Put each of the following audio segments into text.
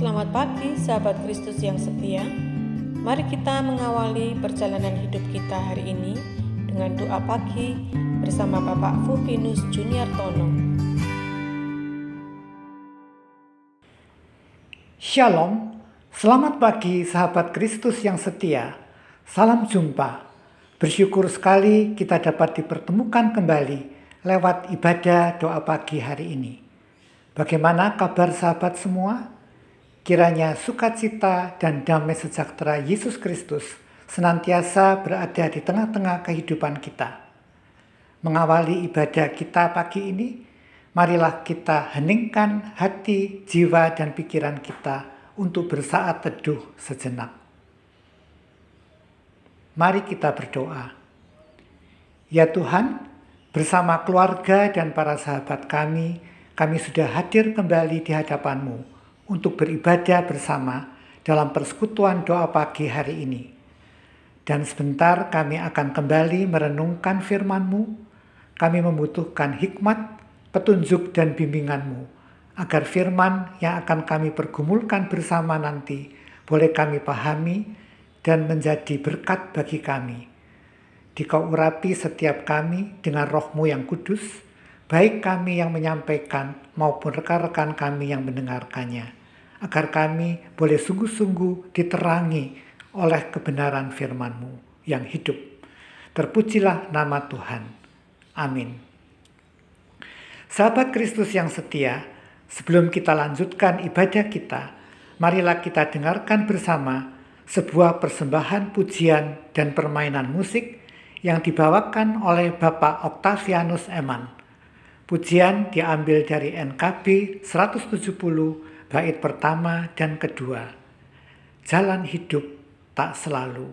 Selamat pagi sahabat Kristus yang setia. Mari kita mengawali perjalanan hidup kita hari ini dengan doa pagi bersama Bapak Fupinus Juniartono. Shalom, selamat pagi sahabat Kristus yang setia. Salam jumpa. Bersyukur sekali kita dapat dipertemukan kembali lewat ibadah doa pagi hari ini. Bagaimana kabar sahabat semua? Kiranya sukacita dan damai sejahtera Yesus Kristus senantiasa berada di tengah-tengah kehidupan kita. Mengawali ibadah kita pagi ini, marilah kita heningkan hati, jiwa, dan pikiran kita untuk bersaat teduh sejenak. Mari kita berdoa. Ya Tuhan, bersama keluarga dan para sahabat kami sudah hadir kembali di hadapan-Mu untuk beribadah bersama dalam persekutuan doa pagi hari ini. Dan sebentar kami akan kembali merenungkan firman-Mu. Kami membutuhkan hikmat, petunjuk dan bimbingan-Mu, agar firman yang akan kami pergumulkan bersama nanti boleh kami pahami dan menjadi berkat bagi kami. Dikau urapi setiap kami dengan Roh-Mu yang kudus, baik kami yang menyampaikan maupun rekan-rekan kami yang mendengarkannya, agar kami boleh sungguh-sungguh diterangi oleh kebenaran firman-Mu yang hidup. Terpujilah nama Tuhan. Amin. Sahabat Kristus yang setia, sebelum kita lanjutkan ibadah kita, marilah kita dengarkan bersama sebuah persembahan pujian dan permainan musik yang dibawakan oleh Bapak Octavianus Eman. Pujian diambil dari NKB 170 bait pertama dan kedua. Jalan hidup tak selalu.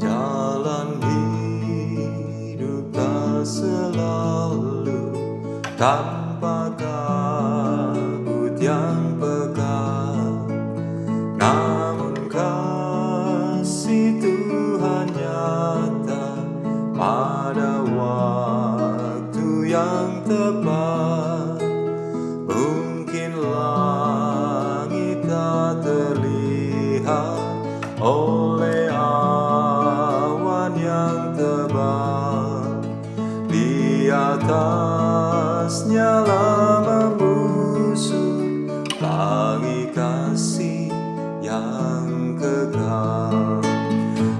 Jalan hidup tak selalu tanpa kabut yang pekat, namun kasih Tuhan nyata pada waktu yang tepat. Mungkin langit tak terlihat oleh awan yang tebal, di atasnya membusuk pelangi kasih yang kekal.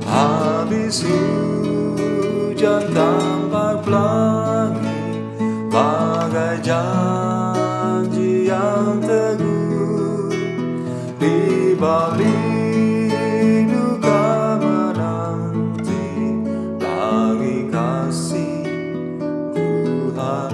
Habis hujan tampak pelangi, bagai janji yang teguh. Di balik duka menanti pelangi kasih Tuhan.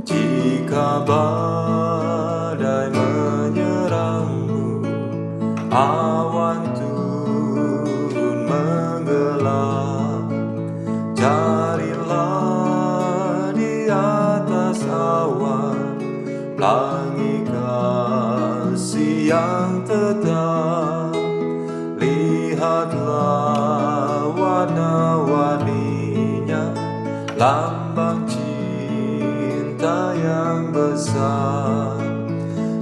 Jika badai menyerangmu, awan turun menggelap, carilah di atas awan pelangi kasih yang tetap. Lihatlah warna-warninya, lambang cinta yang besar.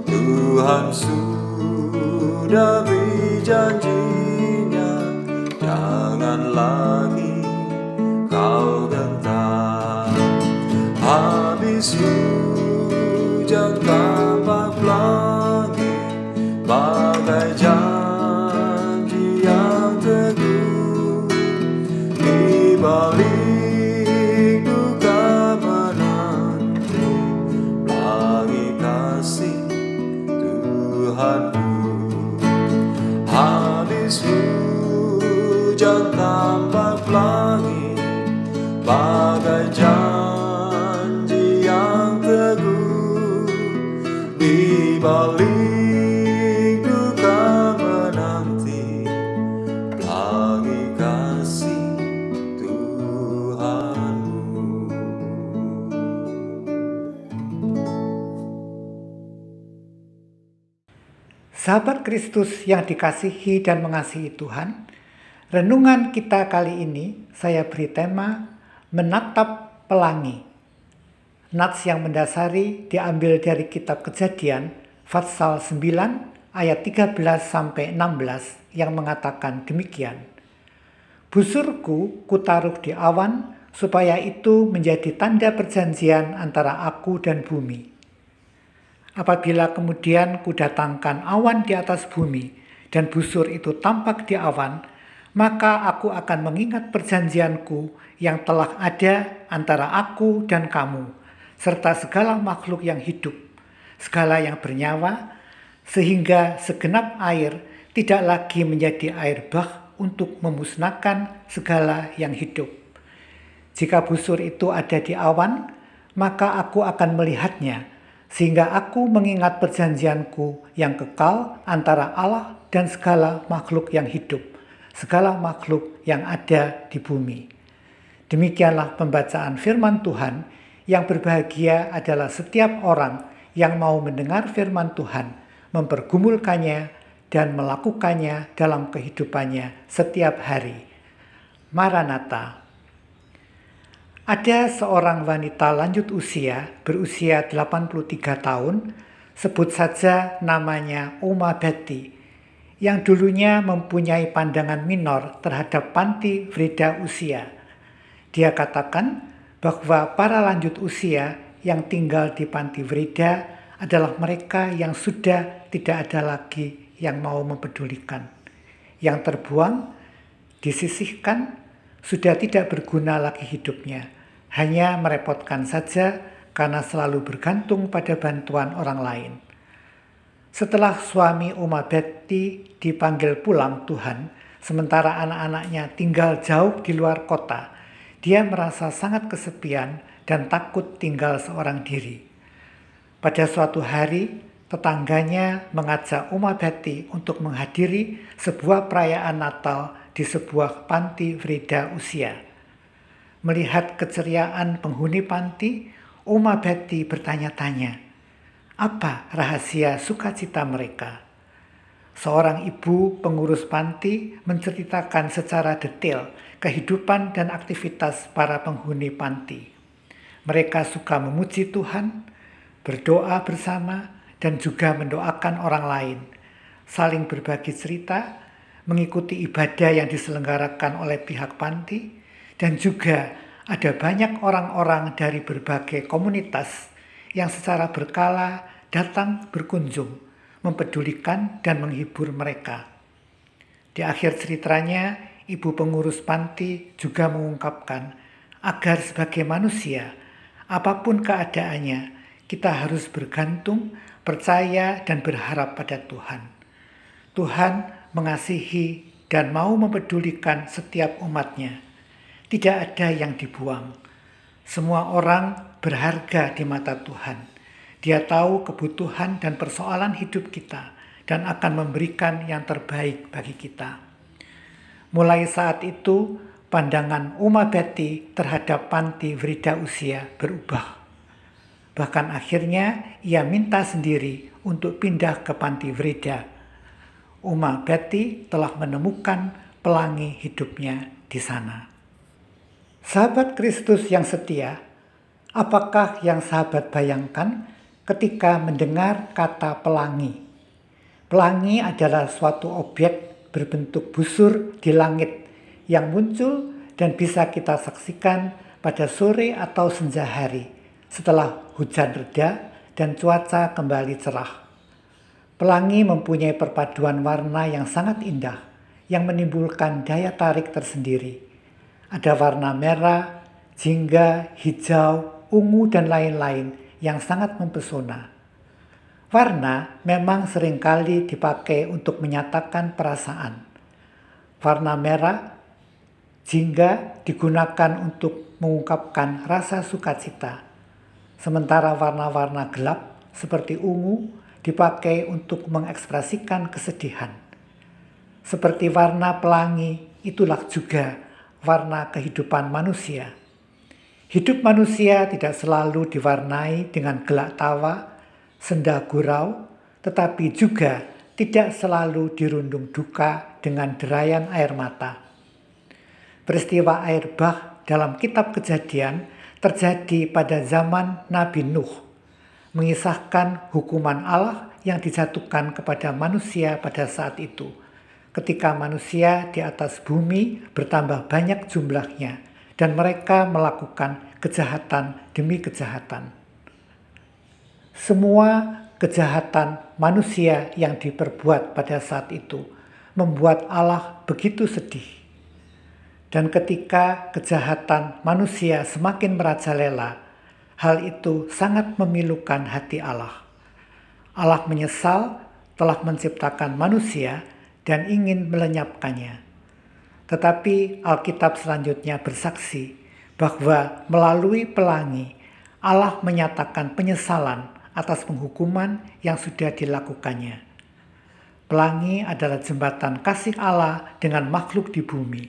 Tuhan sudah beri janjinya, jangan lagi kau gentar. Habis hujan tampak pelangi, bagai janji yang teguh. Di balik duka menanti pelangi kasih Tuhanku. Habis hujan tampak pelangi, bagai janji yang teguh. Di balik duka menanti pelangi kasih Tuhan. Sahabat Kristus yang dikasihi dan mengasihi Tuhan, renungan kita kali ini saya beri tema menatap pelangi. Nats yang mendasari diambil dari kitab Kejadian pasal 9 ayat 13 sampai 16 yang mengatakan demikian. Busurku kutaruh di awan supaya itu menjadi tanda perjanjian antara aku dan bumi. Apabila kemudian kudatangkan awan di atas bumi dan busur itu tampak di awan, maka aku akan mengingat perjanjianku yang telah ada antara aku dan kamu, serta segala makhluk yang hidup, segala yang bernyawa, sehingga segenap air tidak lagi menjadi air bah untuk memusnahkan segala yang hidup. Jika busur itu ada di awan, maka aku akan melihatnya, sehingga aku mengingat perjanjianku yang kekal antara Allah dan segala makhluk yang hidup, segala makhluk yang ada di bumi. Demikianlah pembacaan firman Tuhan. Yang berbahagia adalah setiap orang yang mau mendengar firman Tuhan, mempergumulkannya dan melakukannya dalam kehidupannya setiap hari. Maranatha. Ada seorang wanita lanjut usia, berusia 83 tahun, sebut saja namanya Oma Betty, yang dulunya mempunyai pandangan minor terhadap panti Vrida usia. Dia katakan bahwa para lanjut usia yang tinggal di panti Vrida adalah mereka yang sudah tidak ada lagi yang mau mempedulikan. Yang terbuang, disisihkan, sudah tidak berguna lagi hidupnya. Hanya merepotkan saja karena selalu bergantung pada bantuan orang lain. Setelah suami Oma Betty dipanggil pulang Tuhan, sementara anak-anaknya tinggal jauh di luar kota, dia merasa sangat kesepian dan takut tinggal seorang diri. Pada suatu hari, tetangganya mengajak Oma Betty untuk menghadiri sebuah perayaan Natal di sebuah panti Vrida usia. Melihat keceriaan penghuni panti, Oma Betty bertanya-tanya, apa rahasia sukacita mereka? Seorang ibu pengurus panti menceritakan secara detail kehidupan dan aktivitas para penghuni panti. Mereka suka memuji Tuhan, berdoa bersama, dan juga mendoakan orang lain, saling berbagi cerita, mengikuti ibadah yang diselenggarakan oleh pihak panti, dan juga ada banyak orang-orang dari berbagai komunitas yang secara berkala datang berkunjung, mempedulikan dan menghibur mereka. Di akhir ceritanya, ibu pengurus panti juga mengungkapkan agar sebagai manusia, apapun keadaannya, kita harus bergantung, percaya dan berharap pada Tuhan. Tuhan mengasihi dan mau mempedulikan setiap umatnya. Tidak ada yang dibuang. Semua orang berharga di mata Tuhan. Dia tahu kebutuhan dan persoalan hidup kita dan akan memberikan yang terbaik bagi kita. Mulai saat itu, pandangan Oma Betty terhadap panti Vrida usia berubah. Bahkan akhirnya ia minta sendiri untuk pindah ke panti Vrida. Oma Betty telah menemukan pelangi hidupnya di sana. Sahabat Kristus yang setia, apakah yang sahabat bayangkan ketika mendengar kata pelangi? Pelangi adalah suatu objek berbentuk busur di langit yang muncul dan bisa kita saksikan pada sore atau senja hari setelah hujan reda dan cuaca kembali cerah. Pelangi mempunyai perpaduan warna yang sangat indah yang menimbulkan daya tarik tersendiri. Ada warna merah, jingga, hijau, ungu, dan lain-lain yang sangat mempesona. Warna memang seringkali dipakai untuk menyatakan perasaan. Warna merah, jingga digunakan untuk mengungkapkan rasa sukacita. Sementara warna-warna gelap seperti ungu dipakai untuk mengekspresikan kesedihan. Seperti warna pelangi, itulah juga warna kehidupan manusia. Hidup manusia tidak selalu diwarnai dengan gelak tawa, senda gurau, tetapi juga tidak selalu dirundung duka dengan derayan air mata. Peristiwa air bah dalam kitab Kejadian terjadi pada zaman Nabi Nuh, mengisahkan hukuman Allah yang dijatuhkan kepada manusia pada saat itu, ketika manusia di atas bumi bertambah banyak jumlahnya dan mereka melakukan kejahatan demi kejahatan. Semua kejahatan manusia yang diperbuat pada saat itu membuat Allah begitu sedih. Dan ketika kejahatan manusia semakin merajalela, hal itu sangat memilukan hati Allah. Allah menyesal telah menciptakan manusia dan ingin melenyapkannya. Tetapi Alkitab selanjutnya bersaksi bahwa melalui pelangi, Allah menyatakan penyesalan atas penghukuman yang sudah dilakukannya. Pelangi adalah jembatan kasih Allah dengan makhluk di bumi.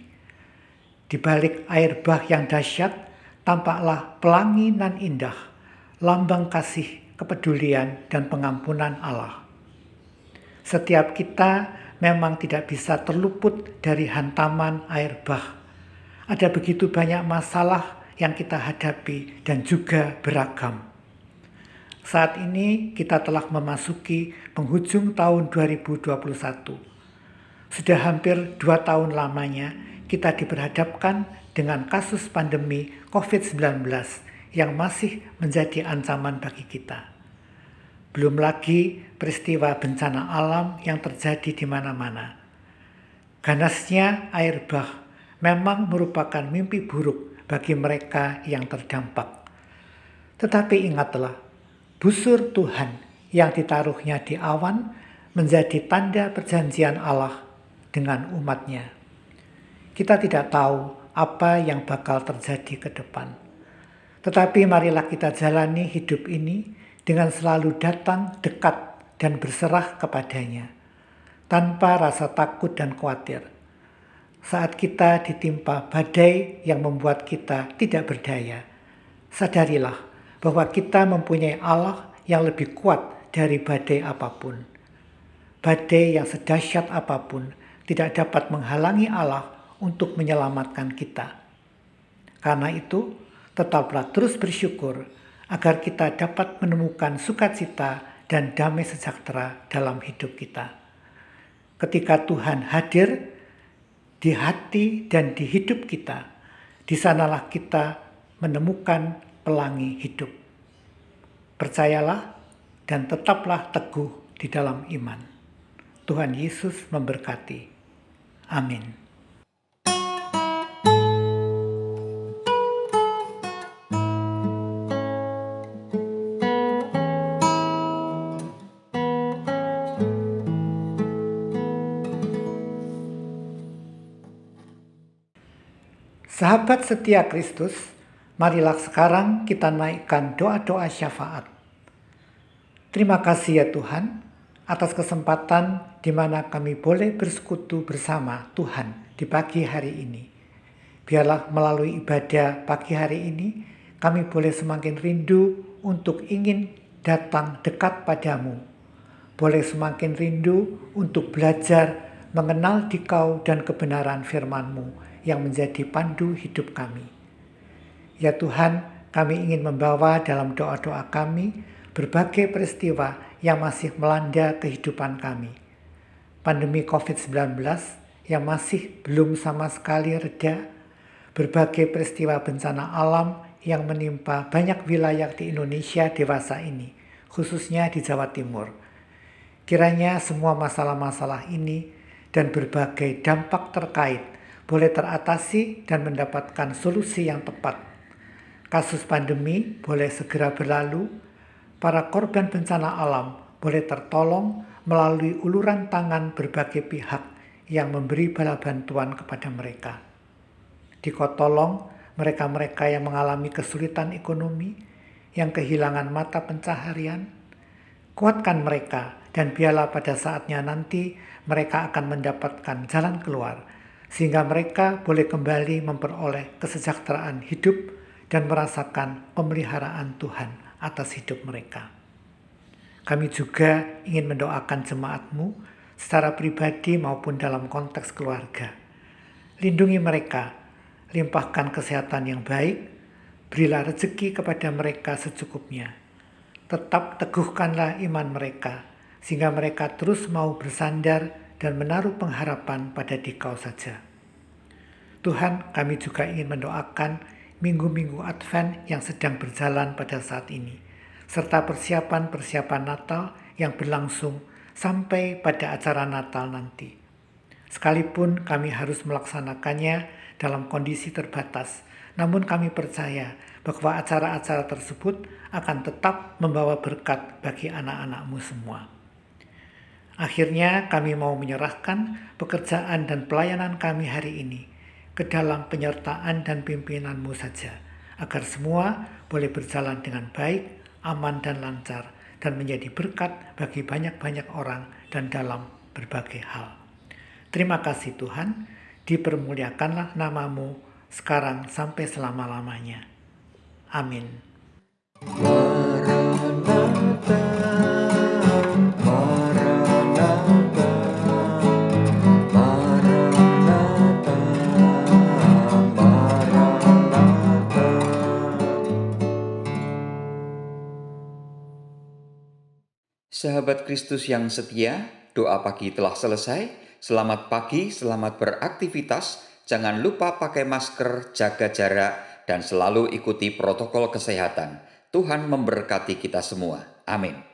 Di balik air bah yang dahsyat, tampaklah pelangi nan indah, lambang kasih, kepedulian, dan pengampunan Allah. Setiap kita memang tidak bisa terluput dari hantaman air bah. Ada begitu banyak masalah yang kita hadapi dan juga beragam. Saat ini kita telah memasuki penghujung tahun 2021. Sudah hampir 2 tahun lamanya kita diperhadapkan dengan kasus pandemi COVID-19 yang masih menjadi ancaman bagi kita. Belum lagi peristiwa bencana alam yang terjadi di mana-mana. Ganasnya air bah memang merupakan mimpi buruk bagi mereka yang terdampak. Tetapi ingatlah, busur Tuhan yang ditaruhnya di awan menjadi tanda perjanjian Allah dengan umatnya. Kita tidak tahu apa yang bakal terjadi ke depan. Tetapi marilah kita jalani hidup ini dengan selalu datang dekat dan berserah kepadanya, tanpa rasa takut dan khawatir. Saat kita ditimpa badai yang membuat kita tidak berdaya, sadarilah bahwa kita mempunyai Allah yang lebih kuat dari badai apapun. Badai yang sedahsyat apapun tidak dapat menghalangi Allah untuk menyelamatkan kita. Karena itu, tetaplah terus bersyukur agar kita dapat menemukan sukacita dan damai sejahtera dalam hidup kita. Ketika Tuhan hadir di hati dan di hidup kita, di sanalah kita menemukan pelangi hidup. Percayalah dan tetaplah teguh di dalam iman. Tuhan Yesus memberkati. Amin. Sahabat setia Kristus, marilah sekarang kita naikkan doa-doa syafaat. Terima kasih ya Tuhan atas kesempatan di mana kami boleh bersekutu bersama Tuhan di pagi hari ini. Biarlah melalui ibadah pagi hari ini kami boleh semakin rindu untuk ingin datang dekat padamu. Boleh semakin rindu untuk belajar mengenal Dikau dan kebenaran firman-Mu yang menjadi pandu hidup kami. Ya Tuhan, kami ingin membawa dalam doa-doa kami berbagai peristiwa yang masih melanda kehidupan kami. Pandemi COVID-19 yang masih belum sama sekali reda, berbagai peristiwa bencana alam yang menimpa banyak wilayah di Indonesia dewasa ini, khususnya di Jawa Timur. Kiranya semua masalah-masalah ini dan berbagai dampak terkait boleh teratasi dan mendapatkan solusi yang tepat. Kasus pandemi boleh segera berlalu, para korban bencana alam boleh tertolong melalui uluran tangan berbagai pihak yang memberi bala bantuan kepada mereka. Dikau tolong mereka-mereka yang mengalami kesulitan ekonomi, yang kehilangan mata pencaharian. Kuatkan mereka dan biarlah pada saatnya nanti mereka akan mendapatkan jalan keluar, sehingga mereka boleh kembali memperoleh kesejahteraan hidup dan merasakan pemeliharaan Tuhan atas hidup mereka. Kami juga ingin mendoakan jemaat-Mu secara pribadi maupun dalam konteks keluarga. Lindungi mereka, limpahkan kesehatan yang baik, berilah rezeki kepada mereka secukupnya. Tetap teguhkanlah iman mereka, sehingga mereka terus mau bersandar dan menaruh pengharapan pada Dikau saja. Tuhan, kami juga ingin mendoakan minggu-minggu Advent yang sedang berjalan pada saat ini, serta persiapan-persiapan Natal yang berlangsung sampai pada acara Natal nanti. Sekalipun kami harus melaksanakannya dalam kondisi terbatas, namun kami percaya bahwa acara-acara tersebut akan tetap membawa berkat bagi anak-anak-Mu semua. Akhirnya kami mau menyerahkan pekerjaan dan pelayanan kami hari ini ke dalam penyertaan dan pimpinan-Mu saja, agar semua boleh berjalan dengan baik, aman dan lancar, dan menjadi berkat bagi banyak-banyak orang dan dalam berbagai hal. Terima kasih Tuhan, dipermuliakanlah nama-Mu sekarang sampai selama-lamanya. Amin. Maranatha, Maranatha, Maranatha, Maranatha. Sahabat Kristus yang setia, doa pagi telah selesai. Selamat pagi, selamat beraktivitas. Jangan lupa pakai masker, jaga jarak, dan selalu ikuti protokol kesehatan. Tuhan memberkati kita semua. Amin.